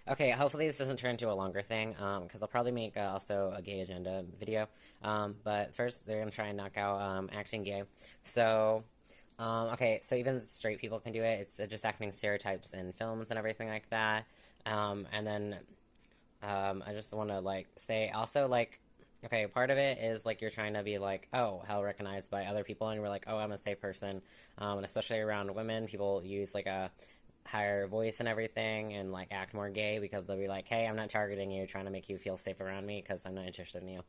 Okay, hopefully this doesn't turn into a longer thing, because I'll probably make also a gay agenda video. But first, they're gonna try and knock out acting gay. So, okay, so even straight people can do it. It's just acting stereotypes in films and everything like that. And then I just want to like say also like, okay, part of it is like you're trying to be like, oh, how recognized by other people, and you're like, oh, I'm a safe person. And especially around women, people use like a higher voice and everything and like act more gay because they'll be like, hey, I'm not targeting you, trying to make you feel safe around me because I'm not interested in you.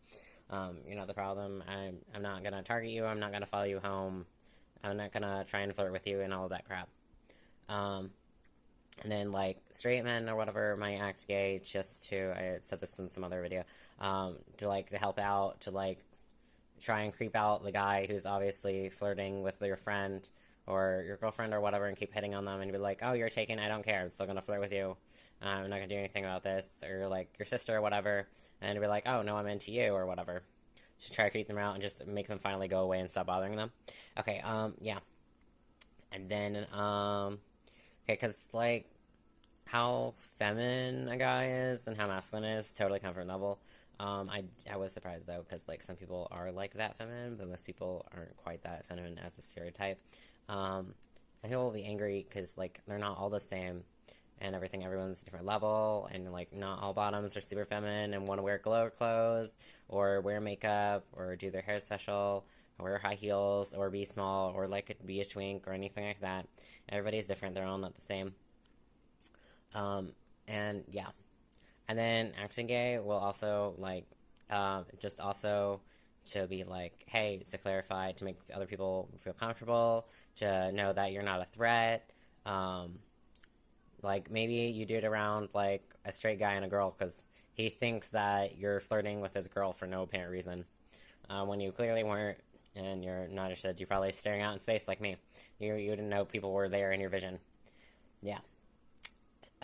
You're not the problem. I'm not gonna target you. I'm not gonna follow you home. I'm not gonna try and flirt with you and all of that crap. Um, and then like straight men or whatever might act gay just to, I said this in some other video, to like to help out, to like try and creep out the guy who's obviously flirting with your friend or your girlfriend or whatever and keep hitting on them and be like, oh, you're taken, I don't care, I'm still gonna flirt with you, I'm not gonna do anything about this, or like your sister or whatever, and be like, oh no, I'm into you or whatever. Should try to creep them out and just make them finally go away and stop bothering them. Okay, yeah. And then, okay, because like how feminine a guy is and how masculine is totally comfort level. I was surprised though because like some people are like that feminine, but most people aren't quite that feminine as a stereotype. And people will be angry because like they're not all the same and everything. Everyone's a different level, and like not all bottoms are super feminine and want to wear glow clothes or wear makeup or do their hair special or wear high heels or be small or like be a twink or anything like that. Everybody's different. They're all not the same. Um, and yeah. And then acting gay will also like just also to be like, hey, to clarify, to make other people feel comfortable, to know that you're not a threat. Um, like maybe you do it around like a straight guy and a girl because he thinks that you're flirting with his girl for no apparent reason, when you clearly weren't, and you're not interested. You're probably staring out in space like me. You didn't know people were there in your vision. Yeah.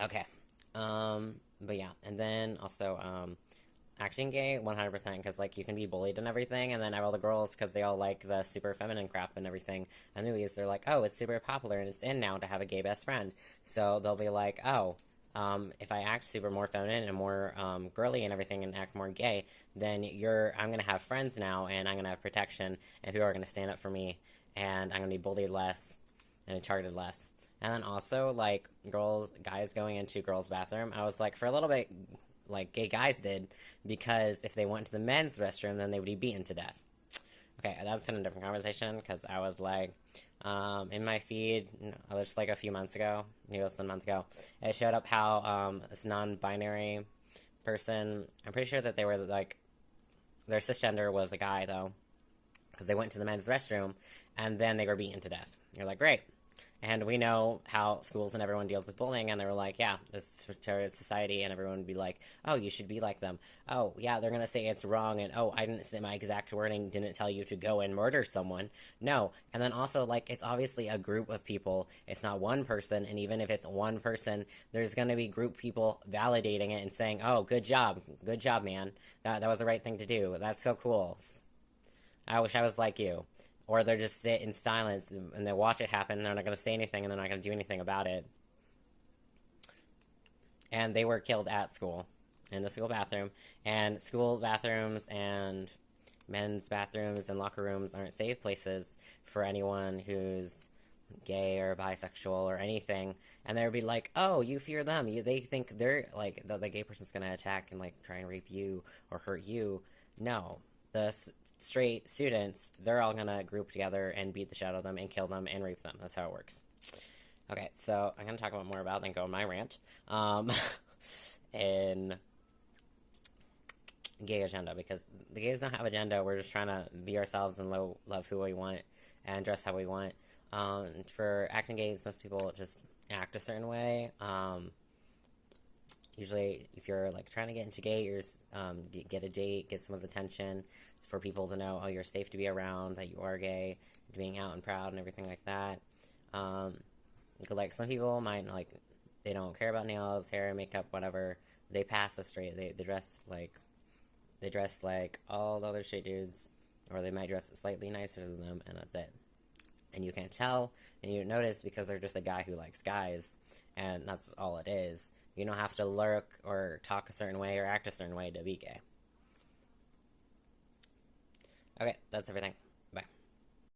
Okay. But yeah, and then also, acting gay 100% because like you can be bullied and everything, and then all the girls because they all like the super feminine crap and everything. And movies, they're like, oh, it's super popular and it's in now to have a gay best friend, so they'll be like, oh, if I act super more feminine and more girly and everything and act more gay, then I'm gonna have friends now and I'm gonna have protection and people are gonna stand up for me and I'm gonna be bullied less and targeted less. And then also, like, guys going into girls' bathroom, I was like, for a little bit, like, gay guys did, because if they went to the men's restroom, then they would be beaten to death. Okay, that's in a different conversation, because I was like, in my feed, just like a few months ago, maybe it was a month ago, it showed up how this non binary person, I'm pretty sure that they were like, their cisgender was a guy, though, because they went to the men's restroom, and then they were beaten to death. You're like, great. And we know how schools and everyone deals with bullying, and they were like, yeah, this is society, and everyone would be like, oh, you should be like them. Oh, yeah, they're going to say it's wrong, and oh, I didn't say my exact wording, didn't tell you to go and murder someone. No. And then also, like, it's obviously a group of people. It's not one person, and even if it's one person, there's going to be group people validating it and saying, oh, good job, man. That was the right thing to do. That's so cool. I wish I was like you. Or they're just sit in silence and they watch it happen and they're not going to say anything and they're not going to do anything about it. And they were killed at school, in the school bathroom. And school bathrooms and men's bathrooms and locker rooms aren't safe places for anyone who's gay or bisexual or anything. And they would be like, oh, you fear them. They think they're like, the gay person's going to attack and like try and rape you or hurt you. No. The straight students, they're all gonna group together and beat the shit out of them and kill them and rape them. That's how it works. Okay, so I'm gonna talk about more about it and go on my rant. In gay agenda, because the gays don't have agenda. We're just trying to be ourselves and love who we want and dress how we want. For acting gays, most people just act a certain way. Usually, if you're like trying to get into gay, you're get a date, get someone's attention, for people to know, oh, you're safe to be around, that you are gay, being out and proud and everything like that. Like some people might like, they don't care about nails, hair, makeup, whatever. They pass as straight. They dress like all the other straight dudes, or they might dress slightly nicer than them, and that's it. And you can't tell, and you don't notice because they're just a guy who likes guys, and that's all it is. You don't have to lurk or talk a certain way or act a certain way to be gay. Okay, that's everything.